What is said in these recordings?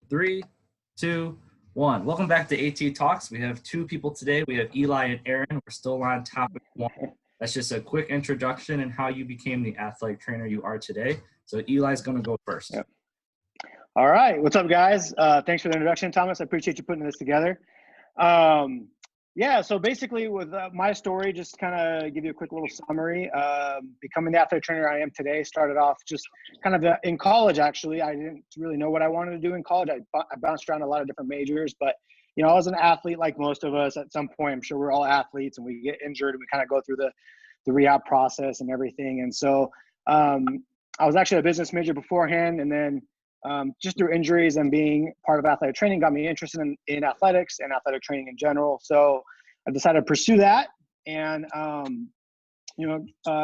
Three, two, one. Welcome back to AT Talks. We have two people today. We have Eli and Aaron. We're still on topic one. That's just a quick introduction and how you became the athletic trainer you are today. So Eli's going to go first. Yep. All right. What's up, guys? Thanks for the introduction, Thomas. I appreciate you putting this together. So basically with my story, just kind of give you a quick little summary. Becoming the athletic trainer I am today started off just kind of in college, actually. I didn't really know what I wanted to do in college. I bounced around a lot of different majors, but, you know, I was an athlete like most of us at some point. I'm sure we're all athletes and we get injured and we kind of go through the rehab process and everything. And so I was actually a business major beforehand, and then just through injuries and being part of athletic training got me interested in athletics and athletic training in general. So I decided to pursue that and,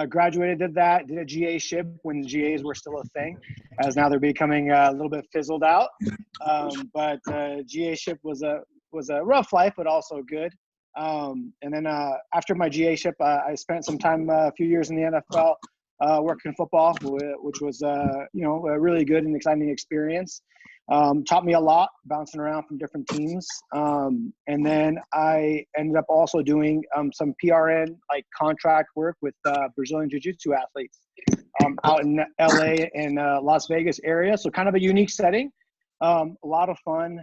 graduated, did a GA ship when GAs were still a thing, as now they're becoming a little bit fizzled out. But GA ship was a rough life, but also good. And then after my GA ship, I spent some time, a few years in the NFL, working football, which was, a really good and exciting experience. Taught me a lot, bouncing around from different teams. And then I ended up also doing some PRN, like contract work with Brazilian Jiu-Jitsu athletes out in LA and Las Vegas area. So kind of a unique setting. A lot of fun,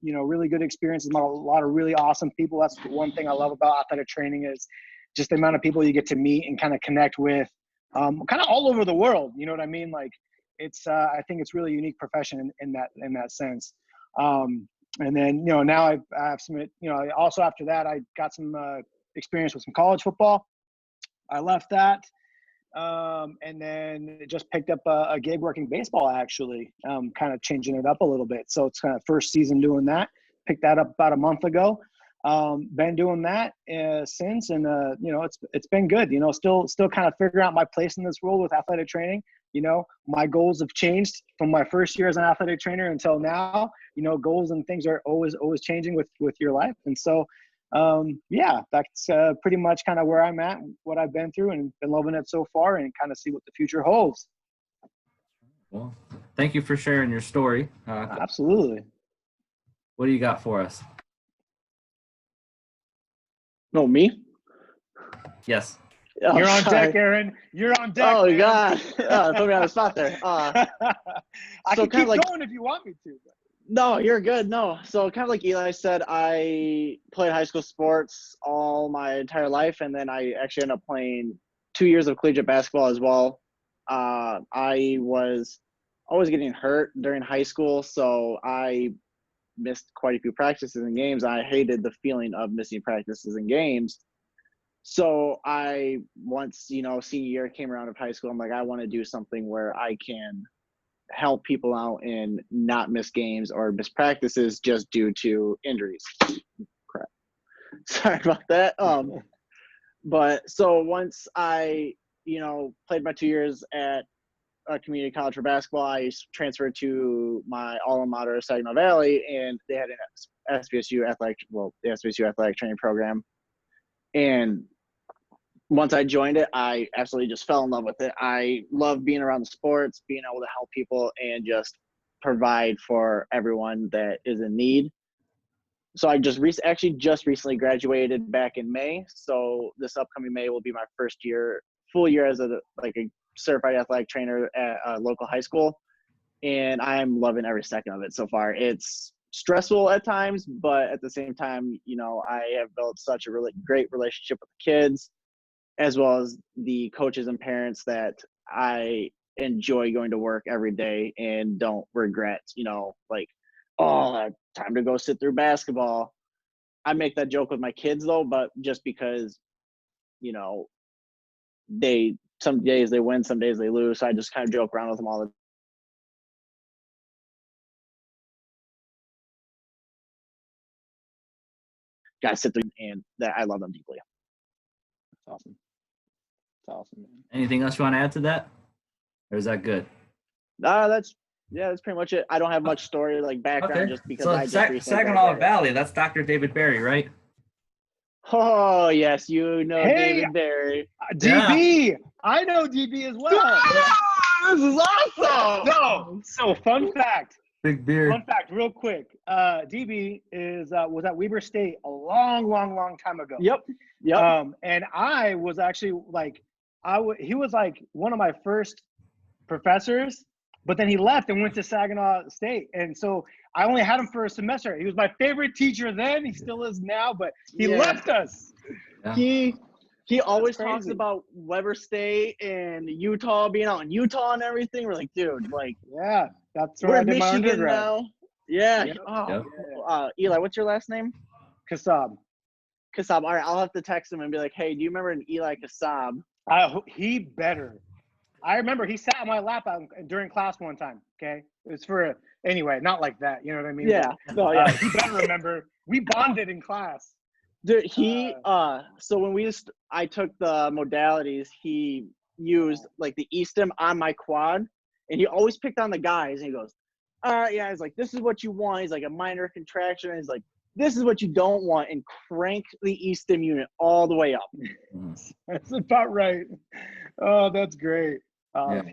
really good experiences, a lot of really awesome people. That's one thing I love about athletic training is just the amount of people you get to meet and kind of connect with. Kind of all over the world, you know what I mean? Like it's, I think it's really unique profession in that sense. And then, now I have some, also after that, I got some experience with some college football. I left that. And then just picked up a gig working baseball, actually, kind of changing it up a little bit. So it's kind of first season doing that. Picked that up about a month ago. Been doing that since, and it's been good. Still kind of figuring out my place in this world with athletic training. My goals have changed from my first year as an athletic trainer until now. Goals and things are always changing with your life, and so that's pretty much kind of where I'm at, what I've been through, and been loving it so far, and kind of see what the future holds. Well, thank you for sharing your story. Absolutely. What do you got for us? No, me? Yes. Oh, you're on deck, Aaron. You're on deck. Oh, man. God. Put me on the spot there. I can keep going if you want me to. No, you're good. No. So kind of like Eli said, I played high school sports all my entire life, and then I actually ended up playing 2 years of collegiate basketball as well. I was always getting hurt during high school, so I missed quite a few practices and games. I hated the feeling of missing practices and games. So I once, senior year came around of high school, I'm like, I want to do something where I can help people out and not miss games or miss practices just due to injuries. Crap. Sorry about that. But so once I, played my 2 years at a community college for basketball, I transferred to my alma mater, Saginaw Valley, and they had an the SBSU athletic training program. And once I joined it, I absolutely just fell in love with it. I love being around the sports, being able to help people, and just provide for everyone that is in need. So I just recently graduated back in May. So this upcoming May will be my first full year as a certified athletic trainer at a local high school, and I'm loving every second of it so far. It's stressful at times, but at the same time, I have built such a really great relationship with the kids as well as the coaches and parents that I enjoy going to work every day and don't regret, time to go sit through basketball. I make that joke with my kids though, but just because, some days they win, some days they lose. So I just kind of joke around with them all the guys sit there, and that I love them deeply. That's awesome. That's awesome, man. Anything else you want to add to that? Or is that good? That's pretty much it. I don't have much story background, okay. Just because so I just recently Saginaw Valley, that's Dr. David Barry, right? Oh, yes, David Barry. DB! Yeah. I know DB as well. This is awesome! No, so fun fact. Big beard. Fun fact, real quick. DB was at Weber State a long time ago. Yep. And I was actually like, he was like one of my first professors, but then he left and went to Saginaw State. And so I only had him for a semester. He was my favorite teacher then. He still is now, but he left us. Yeah. He always crazy. talks about Weber State and Utah, being out in Utah and everything. We're like, dude, like, Yeah, that's where we're I in did my Michigan undergrad. now. Yeah. Yep. Oh, Eli, what's your last name? Kassab. Kassab. All right, I'll have to text him and be like, hey, do you remember an Eli Kassab? He better. I remember he sat on my lap during class one time. Okay, it was anyway, not like that. You know what I mean? Yeah. But, No, yeah. he better remember. We bonded in class. Dude, so when I took the modalities, he used like the E-stim on my quad, and he always picked on the guys, and he goes, yeah, he's like, this is what you want. He's like, a minor contraction. And he's like, this is what you don't want, and crank the E-stim unit all the way up. That's about right. Oh, that's great. Yeah.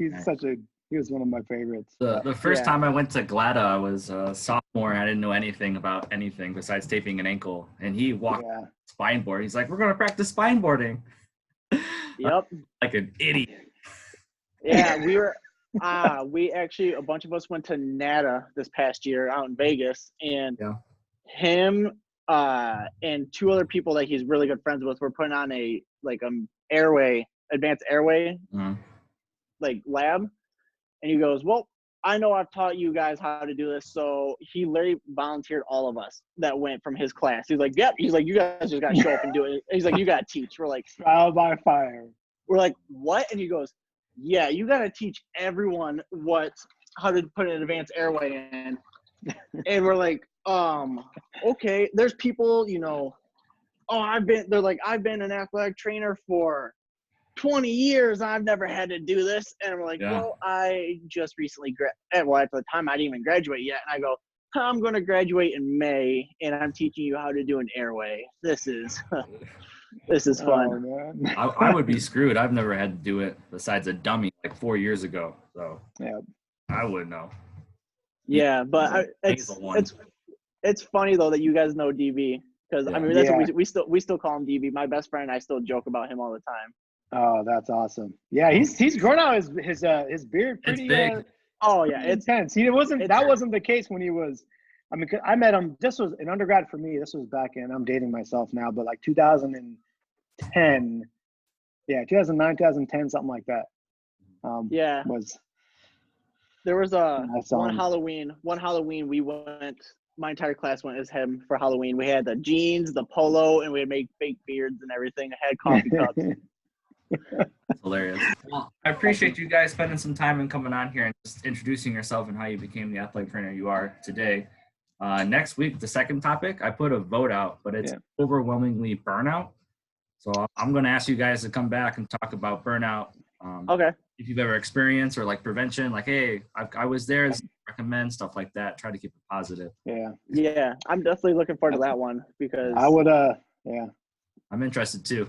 He was one of my favorites. The first time I went to GLADA, I was a sophomore and I didn't know anything about anything besides taping an ankle. And he walked spine board. He's like, we're going to practice spine boarding. Yep. Like an idiot. Yeah, we were we actually, a bunch of us went to NADA this past year out in Vegas, and him and two other people that he's really good friends with were putting on a advanced airway like lab. And he goes, well, I know I've taught you guys how to do this. So he literally volunteered all of us that went from his class. He's like, yep. He's like, you guys just got to show up and do it. He's like, you got to teach. We're like, trial by fire. We're like, what? And he goes, yeah, you got to teach everyone how to put an advanced airway in. And we're like, okay. There's people, I've been an athletic trainer for 20 years. I've never had to do this. And we're like, well, I just recently at the time I didn't even graduate yet. And I go, I'm going to graduate in May, and I'm teaching you how to do an airway. This is fun. Oh, man. I would be screwed. I've never had to do it besides a dummy like 4 years ago. So I wouldn't know. Yeah, but it's funny though that you guys know DB, because I mean that's what we still call him DB. My best friend and I still joke about him all the time. Oh, that's awesome. Yeah, he's grown out his beard pretty. It's big. Oh yeah, it's intense. That wasn't the case when he was. I mean, I met him. This was an undergrad for me. This was back in. I'm dating myself now, but like 2010. Yeah, 2009, 2010, something like that. There was one Halloween we went. My entire class went as him for Halloween. We had the jeans, the polo, and we had made fake beards and everything. I had coffee cups. That's hilarious. Well, I appreciate you guys spending some time and coming on here and just introducing yourself and how you became the athletic trainer you are today. Next week, the second topic, I put a vote out, but it's overwhelmingly burnout. So I'm going to ask you guys to come back and talk about burnout. Okay. If you've ever experienced or like prevention, like, hey, I was there, recommend stuff like that. Try to keep it positive. Yeah. I'm definitely looking forward to that one because I would, I'm interested too.